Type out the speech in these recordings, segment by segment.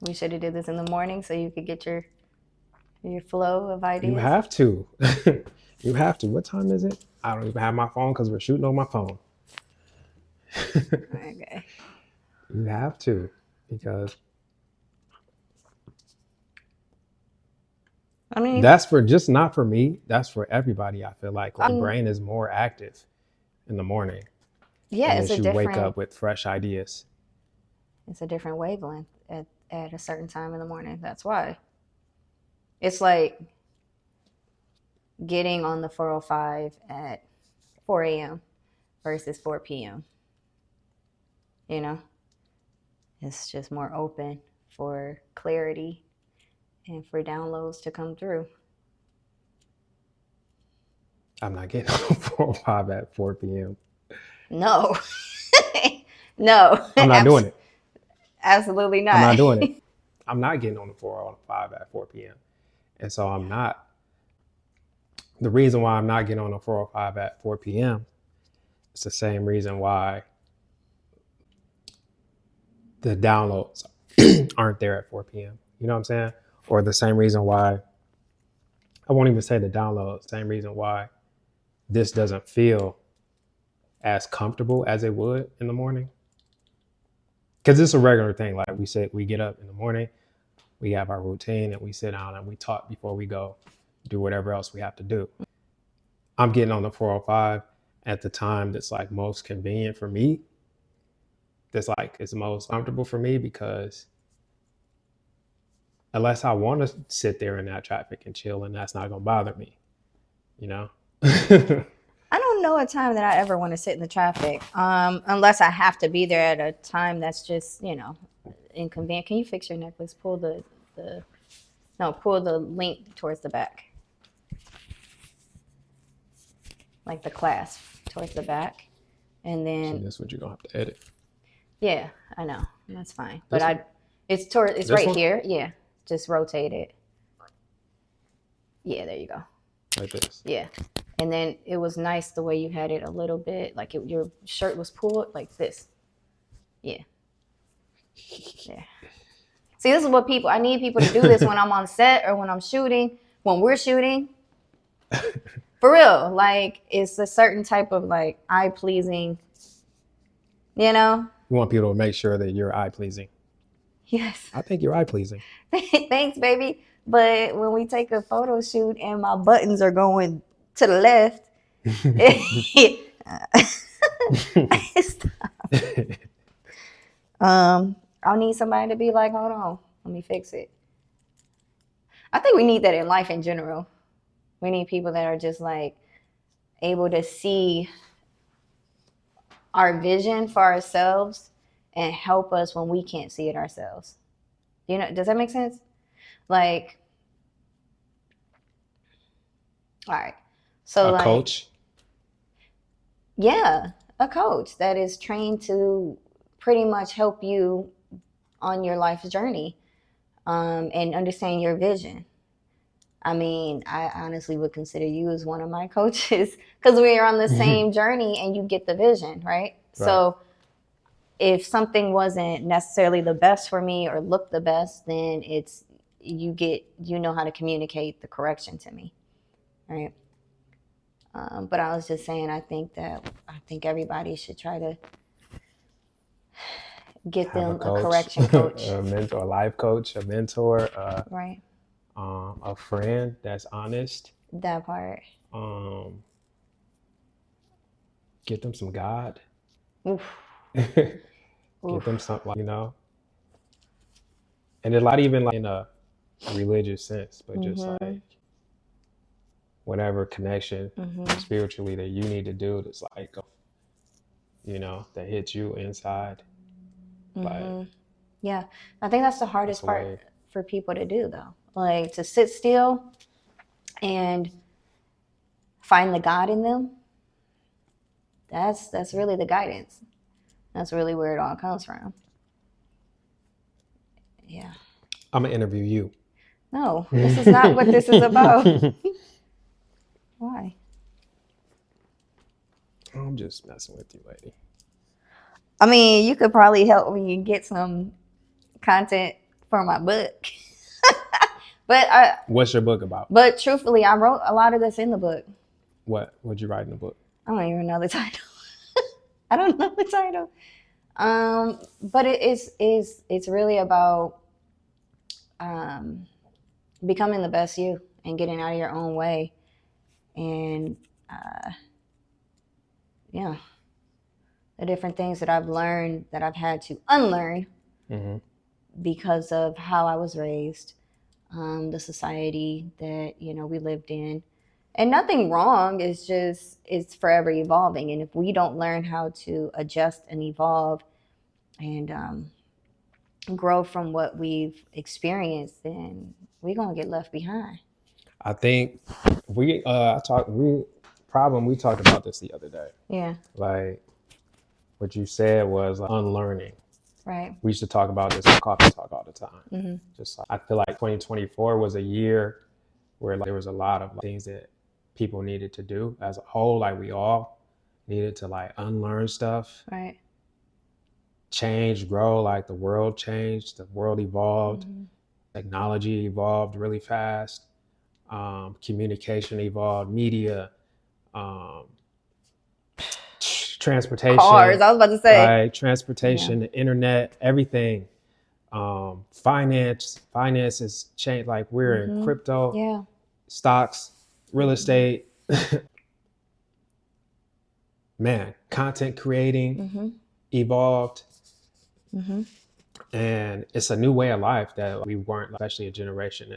We should have did this in the morning so you could get your flow of ideas. You have to. You have to. What time is it? I don't even have my phone because we're shooting on my phone. Okay. You have to, because I mean, that's for just not for me. That's for everybody. I feel like I mean, brain is more active in the morning. yeah, And it's a then you wake different up with fresh ideas. it's a different wavelength at a certain time in the morning. That's why. It's like getting on the 405 at 4 a.m. versus 4 p.m. You know, it's just more open for clarity and for downloads to come through. I'm not getting on 405 at 4 p.m. No, no, I'm not doing it. Absolutely not. I'm not doing it. I'm not getting on the 405 at 4 p.m. And so I'm not. The reason why I'm not getting on the 405 at 4 p.m. is the same reason why the downloads aren't there at 4 p.m. You know what I'm saying? Or the same reason why, I won't even say the download, same reason why this doesn't feel as comfortable as it would in the morning. Because it's a regular thing. Like we said, we get up in the morning, we have our routine, and we sit down and we talk before we go do whatever else we have to do. I'm getting on the 405 at the time that's like most convenient for me. That's like it's most comfortable for me, because unless I want to sit there in that traffic and chill, and that's not going to bother me, you know? I don't know a time that I ever want to sit in the traffic, unless I have to be there at a time that's just, inconvenient. Can you fix your necklace? Pull the link towards the back, like the clasp towards the back, and then. So that's what you're gonna have to edit. Yeah, I know, that's fine. But it's right one? Here. Yeah, just rotate it. Yeah, there you go. Like this. Yeah. And then it was nice the way you had it a little bit, like your shirt was pulled like this. Yeah. Yeah. See, this is what I need people to do this when I'm on set or when I'm shooting, when we're shooting. For real. Like, it's a certain type of like eye pleasing, You want people to make sure that you're eye pleasing. Yes. I think you're eye pleasing. Thanks, baby. But when we take a photo shoot and my buttons are going to the left, I'll need somebody to be like, hold on, let me fix it. I think we need that in life in general. We need people that are just like able to see our vision for ourselves and help us when we can't see it ourselves. Does that make sense? Like, all right. So a coach? Yeah, a coach that is trained to pretty much help you on your life's journey, and understand your vision. I mean, I honestly would consider you as one of my coaches because we are on the same journey and you get the vision, right? So if something wasn't necessarily the best for me or looked the best, then you know how to communicate the correction to me, right? But I was just saying, I think everybody should try to get them a correction coach, a mentor, a life coach, a mentor, right? A friend that's honest. That part. Get them some God. Oof. Get them something, and it's not even like in a religious sense, but just like whatever connection spiritually that you need to do that's like, that hits you inside. Like, yeah, I think that's the hardest part for people to do, though. Like, to sit still and find the God in them. That's really the guidance. That's really where it all comes from. Yeah. I'm gonna interview you. No, this is not what this is about. Why? I'm just messing with you, lady. I mean, you could probably help me get some content for my book. But What's your book about? but truthfully, I wrote a lot of this in the book. What'd you write in the book? I don't even know the title. I don't know the title. But it's really about um, becoming the best you and getting out of your own way, and yeah, the different things that I've learned that I've had to unlearn Mm-hmm. because of how I was raised, the society that we lived in, and nothing wrong. It's just it's forever evolving, and if we don't learn how to adjust and evolve and grow from what we've experienced, then we're gonna get left behind. I think we talked about this the other day. Yeah. Like what you said was like unlearning. Right. We used to talk about this in coffee talk all the time. Mm-hmm. Just I feel like 2024 was a year where like, there was a lot of things that people needed to do as a whole. Like we all needed to like unlearn stuff, Right. change, grow. Like the world changed, the world evolved, Mm-hmm. technology evolved really fast, communication evolved, media, um, transportation, Cars. I was about to say. right? Transportation, the internet, everything. Finances change. Like we're in crypto, Yeah. stocks, real estate. Man, content creating evolved, and it's a new way of life that we weren't, especially a generation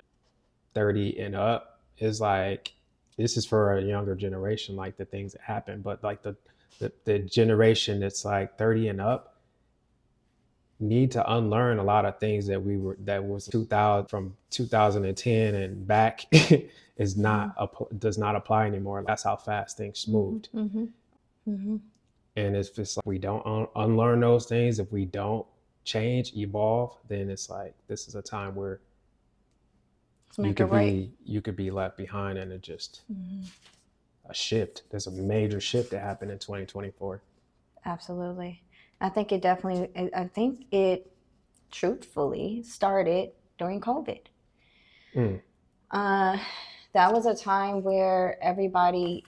30 and up. Is like this is for a younger generation, like the things that happen, but like the generation that's like 30 and up need to unlearn a lot of things that was 2000 from 2010 and back is not does not apply anymore. That's how fast things moved. And if it's like we don't unlearn those things, if we don't change, evolve, then it's like this is a time where you could be left behind, and it just a shift. There's a major shift that happened in 2024. Absolutely. I think it truthfully started during COVID. That was a time where everybody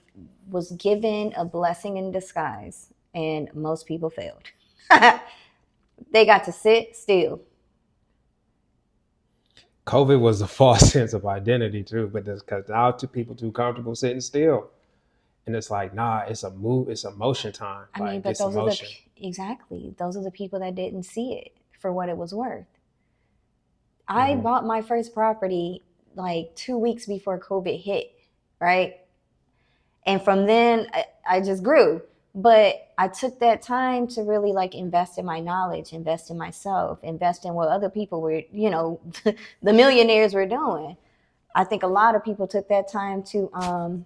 was given a blessing in disguise, and most people failed. They got to sit still. COVID was a false sense of identity too, but that's because now people too comfortable sitting still. And it's like, nah, it's a move, it's a motion time. I mean, but those are the people that didn't see it for what it was worth. I bought my first property like 2 weeks before COVID hit, right? And from then I just grew. But I took that time to really like invest in my knowledge, invest in myself, invest in what other people were, the millionaires were doing. I think a lot of people took that time to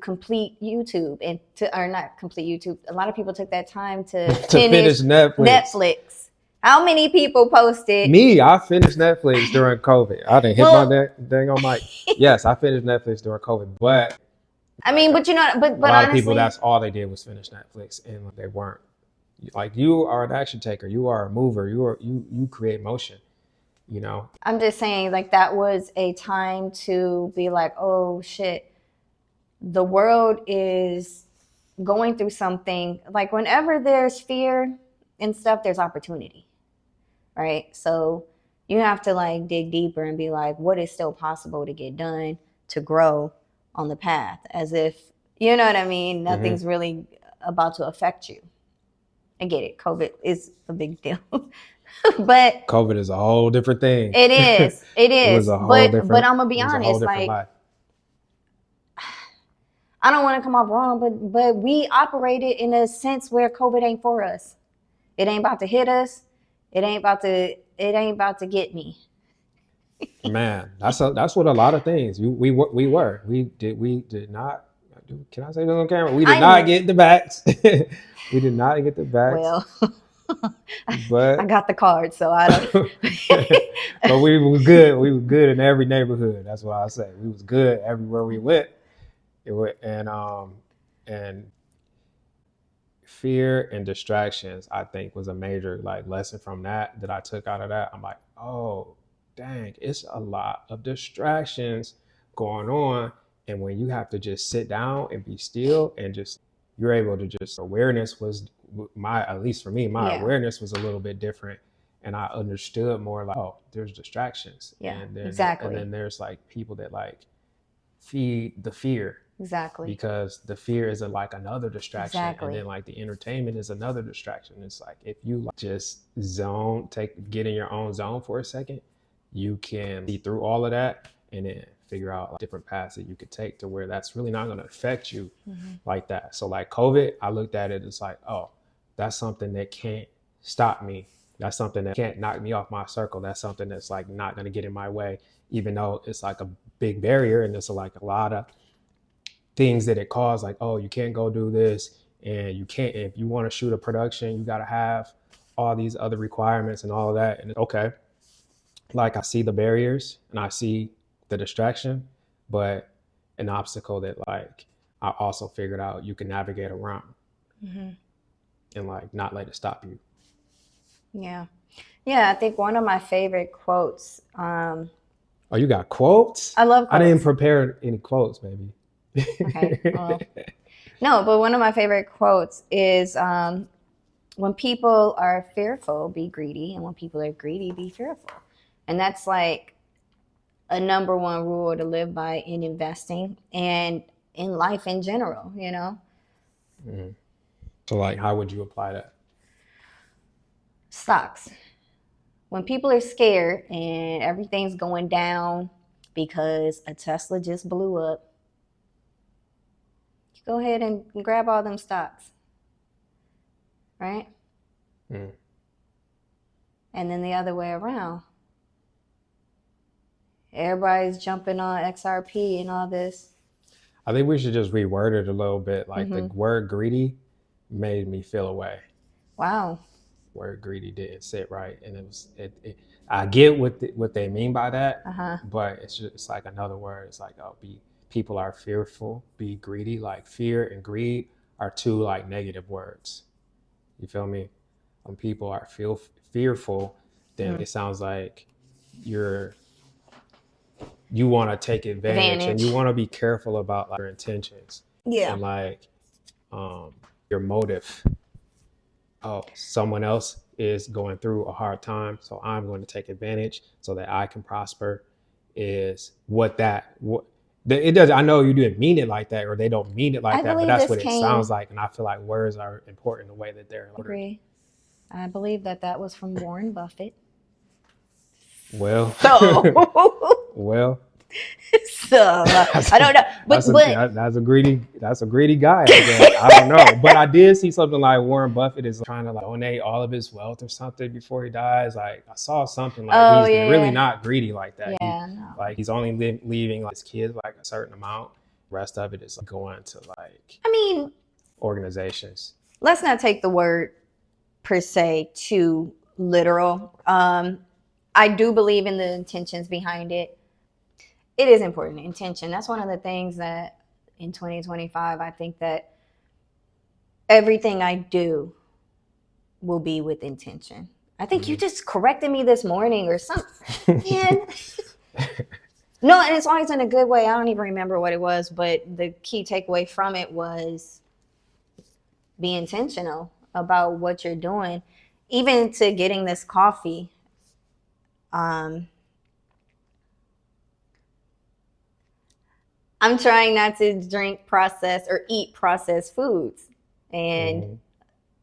complete YouTube or not complete YouTube. A lot of people took that time to finish Netflix. How many people posted? Me, I finished Netflix during COVID. I didn't hit my dang on mic. Yes, I finished Netflix during COVID, but I mean, but a lot honestly, of people, that's all they did was finish Netflix, and they weren't like, you are an action taker, you are a mover, you create motion. I'm just saying, like, that was a time to be like, oh shit, the world is going through something. Like whenever there's fear and stuff, there's opportunity, right? So you have to like dig deeper and be like, what is still possible to get done to grow on the path, as if, you know what I mean? Nothing's really about to affect you. I get it. COVID is a big deal. But COVID is a whole different thing. It is. It was a whole different, but I'm gonna be honest, like life. I don't want to come off wrong, but we operated in a sense where COVID ain't for us. It ain't about to hit us. It ain't about to get me. Man, that's what a lot of things we did not. Can I say this on camera? We did not get the vax. We did not get the vax. Well, but I got the card, so I don't. But we were good. We were good in every neighborhood. That's what I say. We was good everywhere we went. And fear and distractions, I think, was a major like lesson from that I took out of that. I'm like, oh, dang, it's a lot of distractions going on. And when you have to just sit down and be still and just, you're able to just, awareness was at least for me, my Yeah. awareness was a little bit different. And I understood more like, oh, there's distractions. Yeah. And Exactly. then there's like people that like feed the fear, Exactly. because the fear is like another distraction, and Exactly. then like the entertainment is another distraction. It's like if you like just get in your own zone for a second, you can see through all of that and then figure out like different paths that you could take to where that's really not going to affect you like that. So like COVID, I looked at it as like, oh, that's something that can't stop me. That's something that can't knock me off my circle. That's something that's like not going to get in my way, even though it's like a big barrier and there's like a lot of things that it caused, like, oh, you can't go do this, and you can't, if you want to shoot a production, you got to have all these other requirements and all of that. And okay, like I see the barriers and I see the distraction, but an obstacle that like I also figured out you can navigate around and like not let it stop you. Yeah. Yeah. I think one of my favorite quotes. Oh, you got quotes? I love I didn't quotes. prepare any quotes, baby. Okay. Well, no, but one of my favorite quotes is when people are fearful, be greedy. And when people are greedy, be fearful. And that's like a number one rule to live by in investing and in life in general, you know? Mm-hmm. So like, how would you apply that? Stocks. When people are scared and everything's going down because a Tesla just blew up, go ahead and grab all them stocks, right? Mm. And then the other way around. Everybody's jumping on XRP and all this. I think we should just reword it a little bit. Like the word greedy made me feel away. Wow. Word greedy didn't sit right, and I get what they mean by that, but it's like another word. It's like, oh, people are fearful, be greedy. Like fear and greed are two like negative words. You feel me? When people are fearful, then it sounds like you want to take advantage and you want to be careful about like your intentions and like your motive. Oh, someone else is going through a hard time, so I'm going to take advantage so that I can prosper. Is what it does. I know you didn't mean it like that, or they don't mean it like I that, but believe that's this what it sounds came. like. And I feel like words are important the way that they're ordered. Agree. I believe that was from Warren Buffett. Well, So, well, I don't know, but that's a greedy guy, I guess. I don't know, but I did see something like Warren Buffett is trying to like donate all of his wealth or something before he dies. Like I saw something like he's really not greedy like that. No. Like he's only leaving like his kids like a certain amount. The rest of it is like going to like I mean, organizations. let's not take the word per se too literal. I do believe in the intentions behind it. It is important. Intention. That's one of the things that in 2025, I think that everything I do will be with intention. I think you just corrected me this morning or something. Man. No, and it's always in a good way. I don't even remember what it was, but the key takeaway from it was be intentional about what you're doing. Even to getting this coffee, I'm trying not to drink processed or eat processed foods. And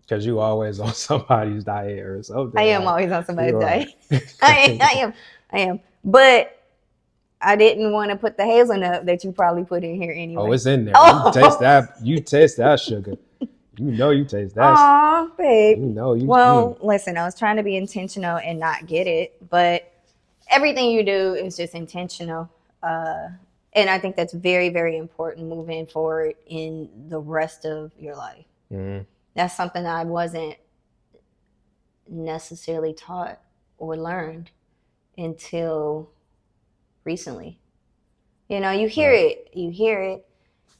because you always on somebody's diet or something. I am always on somebody's diet. I am. But I didn't want to put the hazelnut that you probably put in here anyway. Oh, it's in there. Oh. You taste that sugar. You know you taste that. Aw, babe. You know you. Well, listen, I was trying to be intentional and not get it, but everything you do is just intentional. And I think that's very, very important moving forward in the rest of your life. Mm-hmm. That's something that I wasn't necessarily taught or learned until recently. You know, you hear it,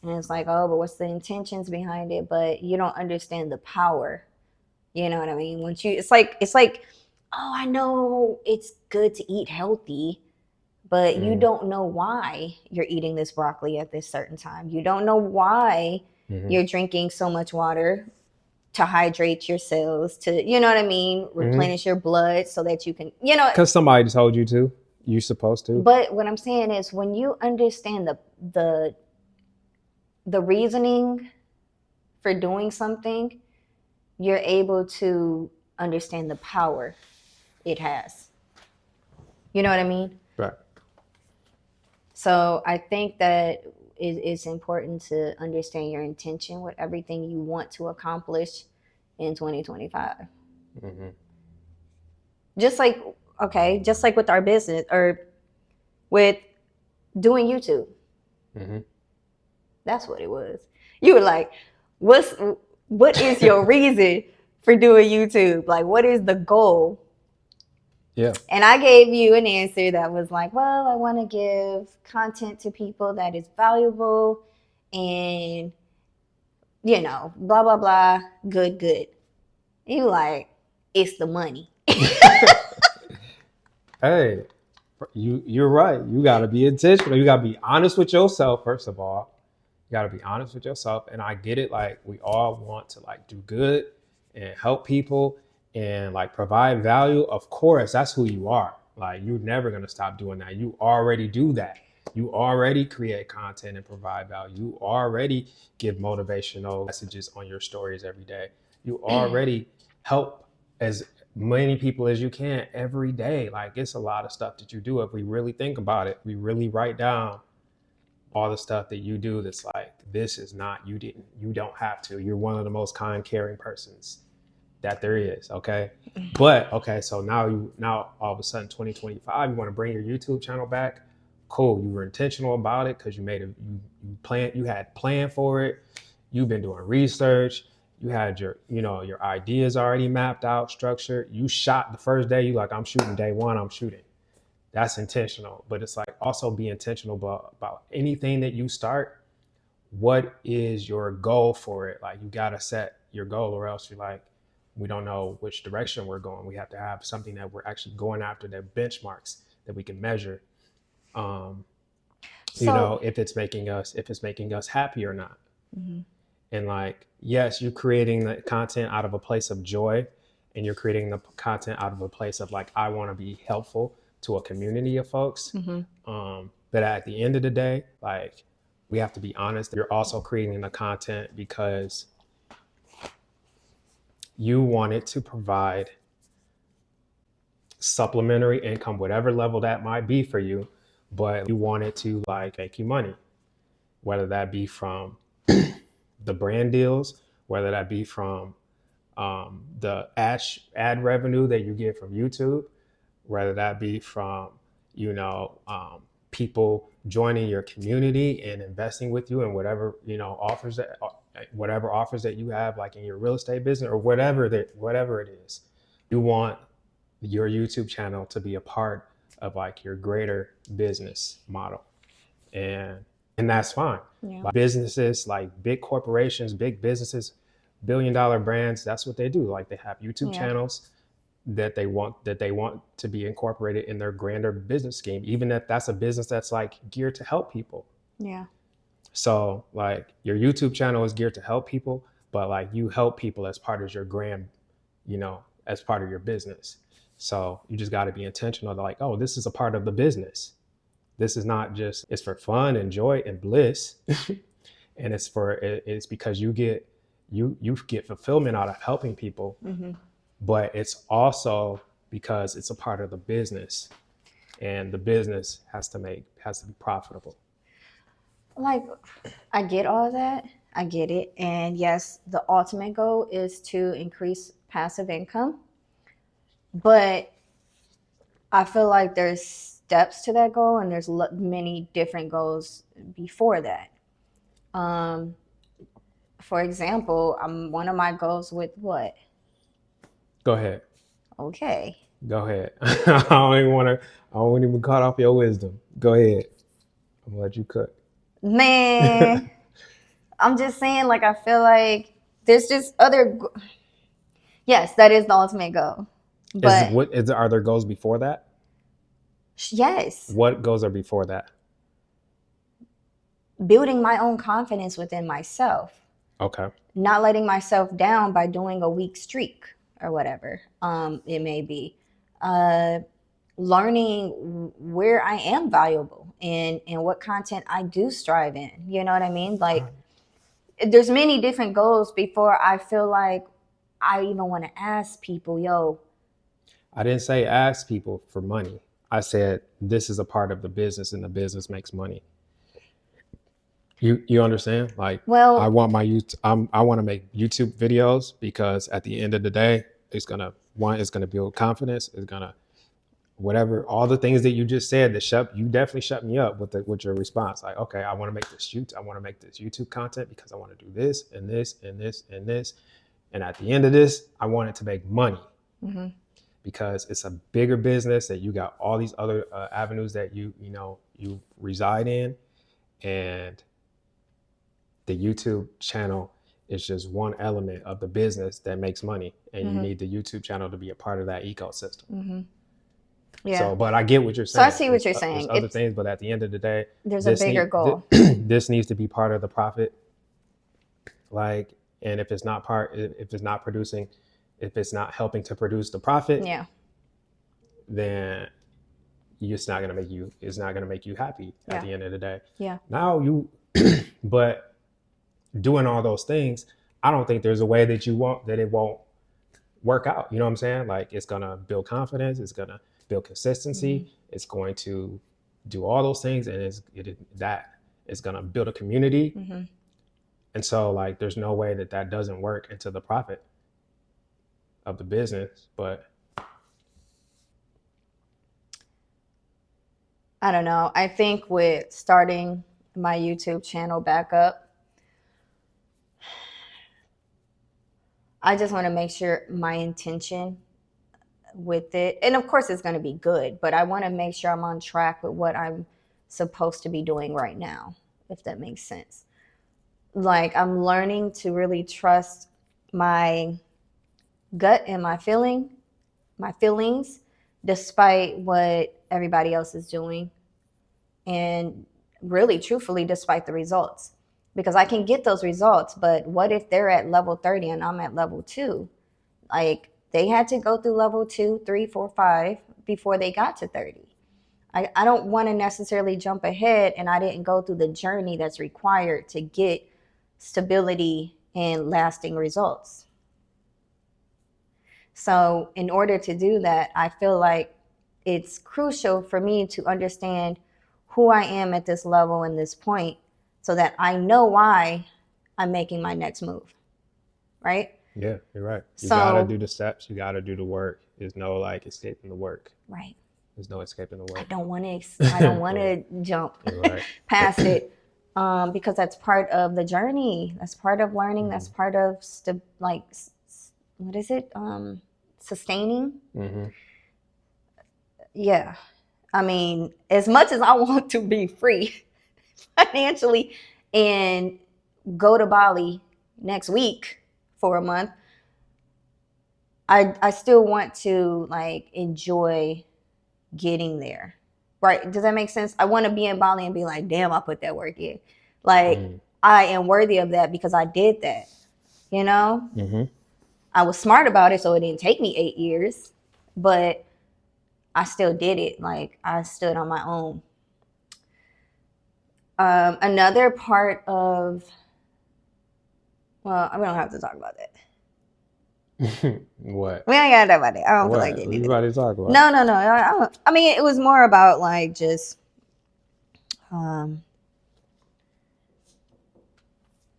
And it's like, oh, but what's the intentions behind it? But you don't understand the power. You know what I mean? Once you, it's like, oh, I know it's good to eat healthy, but you Mm-hmm. don't know why you're eating this broccoli at this certain time. You don't know why Mm-hmm. you're drinking so much water to hydrate your cells, to, you know what I mean, Mm-hmm. replenish your blood so that you can, you know. Because somebody told you to. You supposed to. But what I'm saying is when you understand the the reasoning for doing something, you're able to understand the power it has. You know what I mean? Right. So I think that it's important to understand your intention with everything you want to accomplish in 2025. Mm-hmm. Just like, okay, just like with our business or with doing YouTube. Mm-hmm. That's what it was. You were like, what is your reason for doing YouTube? Like, what is the goal? Yeah. And I gave you an answer that was like, well, I want to give content to people that is valuable and, you know, blah, blah, blah, good, good. You like, it's the money. Hey, you're right. You got to be intentional. You got to be honest with yourself first of all. You got to be honest with yourself. And I get it. Like we all want to like do good and help people and like provide value. Of course, that's who you are. Like you're never gonna stop doing that. You already do that. You already create content and provide value. You already give motivational messages on your stories every day. You already help as many people as you can every day. Like it's a lot of stuff that you do. If we really think about it, we really write down all the stuff that you do that's like, this is not, you don't have to. You're one of the most kind, caring persons that there is. Okay. But okay, so now all of a sudden 2025, you want to bring your YouTube channel back. Cool. You were intentional about it because you had plan for it. You've been doing research. You had your ideas already mapped out, structured. You shot the first day. You like, I'm shooting day one, I'm shooting. That's intentional. But it's like also be intentional about anything that you start. What is your goal for it? Like you gotta set your goal, or else you're like, we don't know which direction we're going. We have to have something that we're actually going after, that benchmarks that we can measure. Um, So, if it's making us happy or not. mhm. And like, yes, you're creating the content out of a place of joy, and you're creating the content out of a place of like, I want to be helpful to a community of folks. Mhm. But at the end of the day, like, we have to be honest. You're also creating the content because you want it to provide supplementary income, whatever level that might be for you, but you want it to like make you money, whether that be from the brand deals, whether that be from the ad revenue that you get from YouTube, whether that be from people joining your community and investing with you and whatever offers that you have, like in your real estate business or whatever it is. You want your YouTube channel to be a part of like your greater business model, and that's fine. Yeah. Like businesses, like big corporations, big businesses, $1 billion brands, that's what they do. Like they have YouTube Yeah. channels that they want to be incorporated in their grander business scheme, even if that's a business that's like geared to help people. Yeah. So like your YouTube channel is geared to help people, but like you help people as part of your grand, as part of your business. So you just got to be intentional to like, oh, this is a part of the business. This is not just, it's for fun and joy and bliss. And it's because you get fulfillment out of helping people, Mhm. but it's also because it's a part of the business, and the business has to be profitable. Like, I get all that. I get it. And yes, the ultimate goal is to increase passive income. But I feel like there's steps to that goal, and there's many different goals before that. Um, for example, one of my goals with what? Go ahead. Okay. Go ahead. I don't even cut off your wisdom. Go ahead. I'm gonna let you cook. Man. I'm just saying, like, I feel like there's just other. Yes, that is the ultimate goal. But Are there goals before that? yes, What goals are before that? building my own confidence within myself. Okay. Not letting myself down by doing a week streak or whatever it may be. Learning where I am valuable and what content I do strive in. You know what I mean? Like, there's many different goals before I feel like I even want to ask people, yo. I didn't say ask people for money. I said this is a part of the business and the business makes money. You understand? Like, I Well, want my I want to make YouTube videos because at the end of the day, it's gonna build confidence. It's gonna whatever all the things that you just said that you definitely shut me up with your response. Like, okay, I want to make this YouTube content because I want to do this and this and this and this, and at the end of this, I want it to make money. mm-hmm. Because it's a bigger business that you got all these other avenues that you reside in, and the YouTube channel is just one element of the business that makes money, and you need the YouTube channel to be a part of that ecosystem. Yeah. So, but I get what you're So I saying. see what you're saying. There's other things, but at the end of the day, There's a bigger goal. this needs to be part of the profit. Like, and if it's not producing, if it's not helping to produce the profit, Yeah. then it's not gonna make you happy at the end of the day. Yeah. Now but doing all those things, I don't think there's a way that it won't work out. You know what I'm saying? Like, it's gonna build confidence, it's gonna build consistency, it's going to do all those things, and it's gonna build a community. And so, like, there's no way that doesn't work into the profit of the business. But I don't know. I think with starting my YouTube channel back up, I just want to make sure my intention with it, and of course it's going to be good, but I want to make sure I'm on track with what I'm supposed to be doing right now, if that makes sense. Like, I'm learning to really trust my gut and my feelings, despite what everybody else is doing, and really truthfully despite the results, because I can get those results, but what if they're at level 30 and I'm at level 2? Like, they had to go through level 2, 3, 4, 5 before they got to 30. I don't want to necessarily jump ahead, and I didn't go through the journey that's required to get stability and lasting results. So in order to do that, I feel like it's crucial for me to understand who I am at this level and this point, so that I know why I'm making my next move. Right? yeah, you're right. You So, gotta do the steps. You gotta do the work. There's no like escaping the work. right. There's no escaping the work. I don't want to jump Right. past it, because that's part of the journey. That's part of learning. That's part of what is it? Sustaining. Yeah. I mean, as much as I want to be free financially and go to Bali next week for a month, I still want to, like, enjoy getting there. Right? Does that make sense? I want to be in Bali and be like, damn, I put that work in. Like, I am worthy of that because I did that. You know? I was smart about it, so it didn't take me 8 years, but I still did it. Like, I stood on my own. Another part of, well, we don't have to talk about that. What? We ain't gotta talk about that. I don't feel like What getting you into about it. to talk about? No. I mean, it was more about, like, just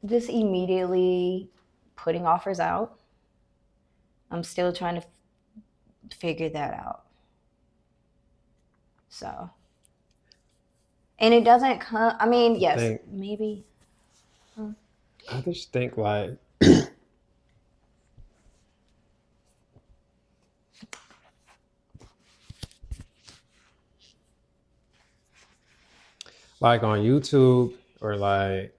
immediately putting offers out. I'm still trying to figure that out. So, and it doesn't come. I mean, yes, maybe. I just think like on YouTube or like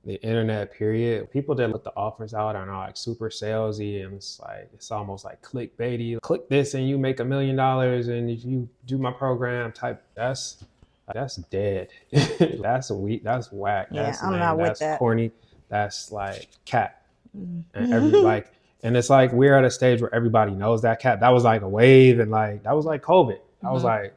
the internet period, people that put the offers out are not like super salesy, and it's almost like clickbaity. Click this and you make $1 million, and if you do my program type, that's dead. That's weak. That's whack. Yeah, That's I'm lame. not with That's that. corny. That's like cap. Mm. And it's like we're at a stage where everybody knows that cap. That was like a wave, and like that was like COVID. That was Mhm. like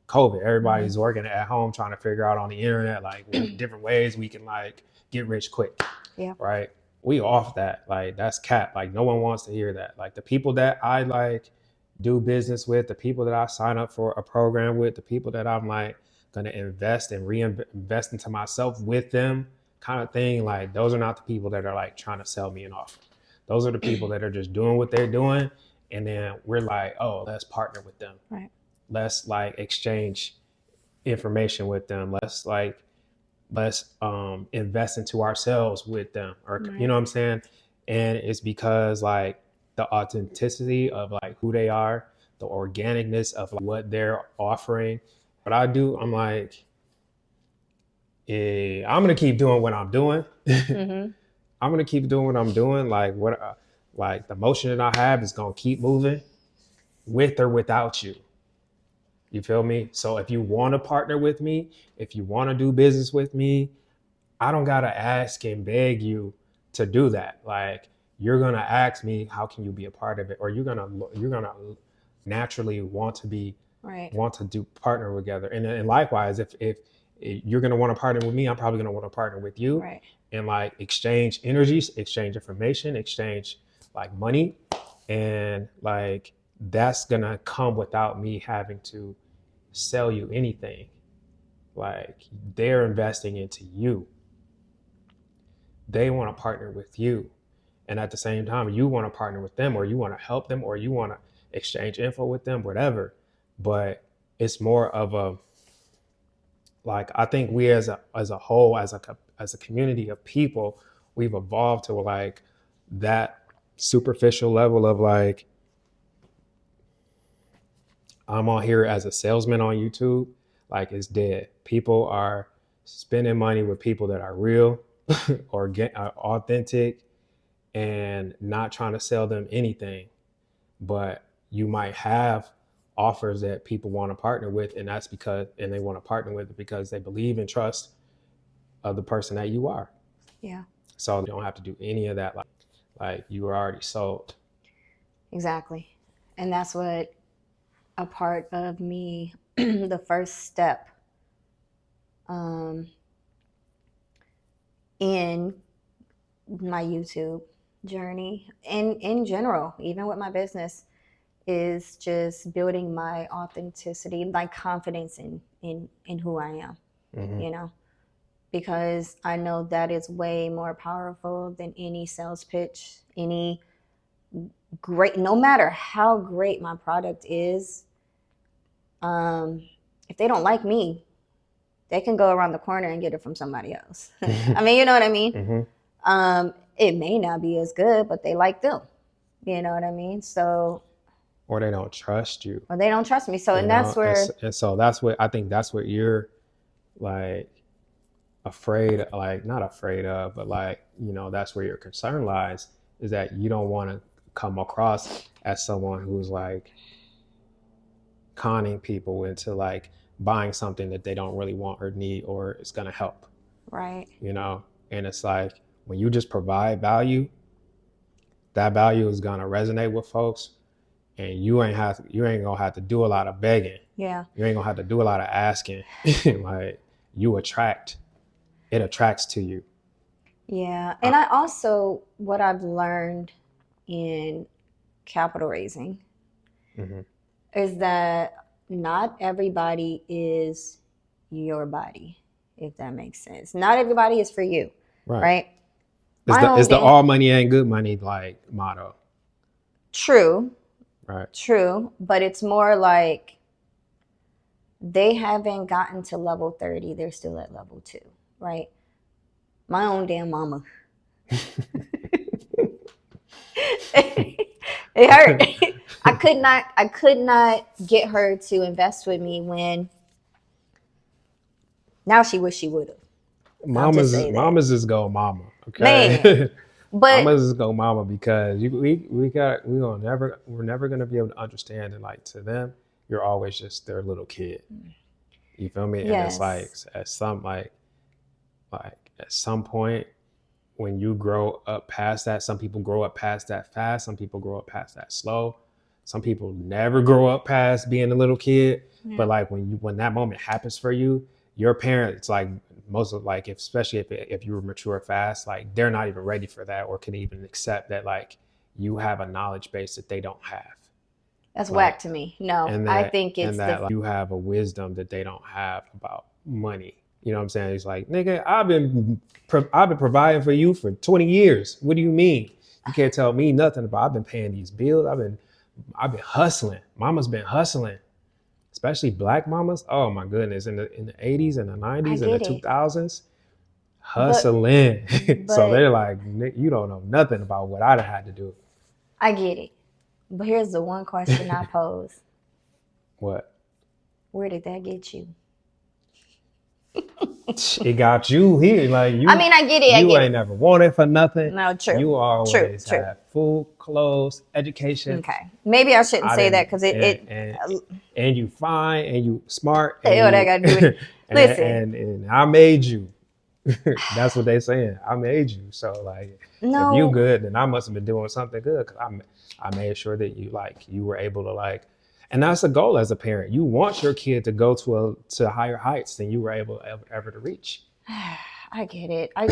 COVID. Mhm. Everybody's working at home trying to figure out on the internet like different ways we can like get rich quick. Yeah. Right. We off that. Like that's cap. Like no one wants to hear that. Like the people that I like do business with, the people that I sign up for a program with, the people that I'm like gonna invest and reinvest into myself with them, kind of thing. Like those are not the people that are like trying to sell me an offer. Those are the people that are just doing what they're doing, and then we're like, oh, let's partner with them. Right. Let's like exchange information with them. Let's invest into ourselves with them, or you Right. know what I'm saying. And it's because like the authenticity of like who they are, the organicness of like, what they're offering. What I do, I'm like, I'm gonna keep doing what I'm doing. Mhm. I'm gonna keep doing what I'm doing. Like the motion that I have is gonna keep moving with or without you. You feel me? So if you want to partner with me, if you want to do business with me, I don't gotta ask and beg you to do that. Like you're gonna ask me, how can you be a part of it, or you're gonna naturally Right. want to do partner together. And likewise, if you're gonna want to partner with me, I'm probably gonna want to partner with you, Right. and like exchange energies, exchange information, exchange like money, and like that's gonna come without me having to sell you anything. Like they're investing into you. They want to partner with you. And at the same time, you want to partner with them, or you want to help them, or you want to exchange info with them, whatever. But it's more of a like I think we as a whole, as a community of people, we've evolved to like that superficial level of like I'm on here as a salesman on YouTube. Like it's dead. People are spending money with people that are real or authentic, and not trying to sell them anything. But you might have offers that people want to partner with, and that's because and they want to partner with it because they believe and trust of the person that you are. Yeah. So you don't have to do any of that. Like you were already sold. Exactly. And that's what a part of me, the first step um, in my YouTube journey, in general, even with my business, is just building my authenticity, like confidence in who I am, Mm-hmm. you know, because I know that is way more powerful than any sales pitch, any great, no matter how great my product is. If they don't like me, they can go around the corner and get it from somebody else. I mean, you know what I mean? Mm-hmm. It may not be as good, but they like them. You know what I mean? So, Or they don't trust you. or they don't trust me. So, You and that's know, where, and so that's what I think. That's what you're like afraid, like not afraid of, but like that's where your concern lies. Is that you don't want to come across as someone who's like conning people into like buying something that they don't really want or need or it's going to help, right? And it's like when you just provide value, that value is going to resonate with folks, and you ain't gonna have to do a lot of begging. Yeah. You ain't gonna have to do a lot of asking. Like it attracts to you. Yeah. And I also, what I've learned in capital raising Mm-hmm. is that not everybody is your body, if that makes sense. Not everybody is for you, Right. right? It's the all money ain't good money like motto. True, Right. true, but it's more like they haven't gotten to level 30, they're still at level 2, right? My own damn mama. It hurt. I could not get her to invest with me when now she wish she would have. I'll just say that. Mamas just go mama. Man, Okay. but Mamas just go mama because we're never gonna be able to understand it. Like to them, you're always just their little kid. You feel me? And it's like yes, at some point when you grow up past that, some people grow up past that fast, some people grow up past that slow, some people never grow up past being a little kid. yeah, But like when that moment happens for you, your parents like most of like especially if you were mature fast, like they're not even ready for that or can even accept that like you have a knowledge base that they don't have. that's whack Like to me. No, and I that think and it's the that like, you have a wisdom that they don't have about money. You know what I'm saying? It's like, nigga, I've been providing for you for 20 years. What do you mean? You can't tell me nothing about. I've been paying these bills. I've been hustling. Mama's been hustling, especially black mamas. Oh my goodness, in the 80s and the I 90s and the get it, 2000s, but hustling. So but they're like, you don't know nothing about what I'd have had to do. I get it. But here's the one question I pose: What? where did that get you? It got you here. Like I mean, I get it. I you get ain't it. never wanted for nothing. No, true, You true, always true. had food, clothes, education. Okay, maybe I shouldn't I say that didn't, because it and you fine, and you smart, the and hell that you got to do with it. Listen, and I made you. That's what they saying. I made you. So like, if you no, good, then I must have been doing something good because I made sure that you were able to like, and that's a goal as a parent. You want your kid to go to higher heights than you were able ever to reach. I get it. I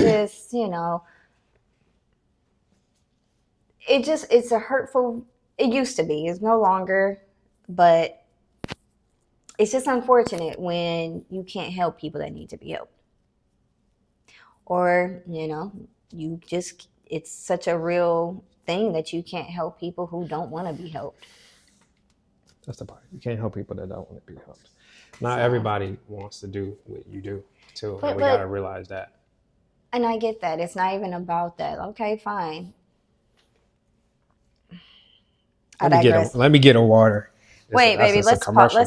just, it's a hurtful. It used to be. It's no longer, but it's just unfortunate when you can't help people that need to be helped, or you just it's such a real thing that you can't help people who don't want to be helped. That's the part. You can't help people that don't want to be helped. Not So, everybody wants to do what you do too, and but we got to but realize that. and I get that. It's not even about that. Okay, fine. I digress. Let me get a water. Wait, baby, That's a let's pause. commercial Let's break.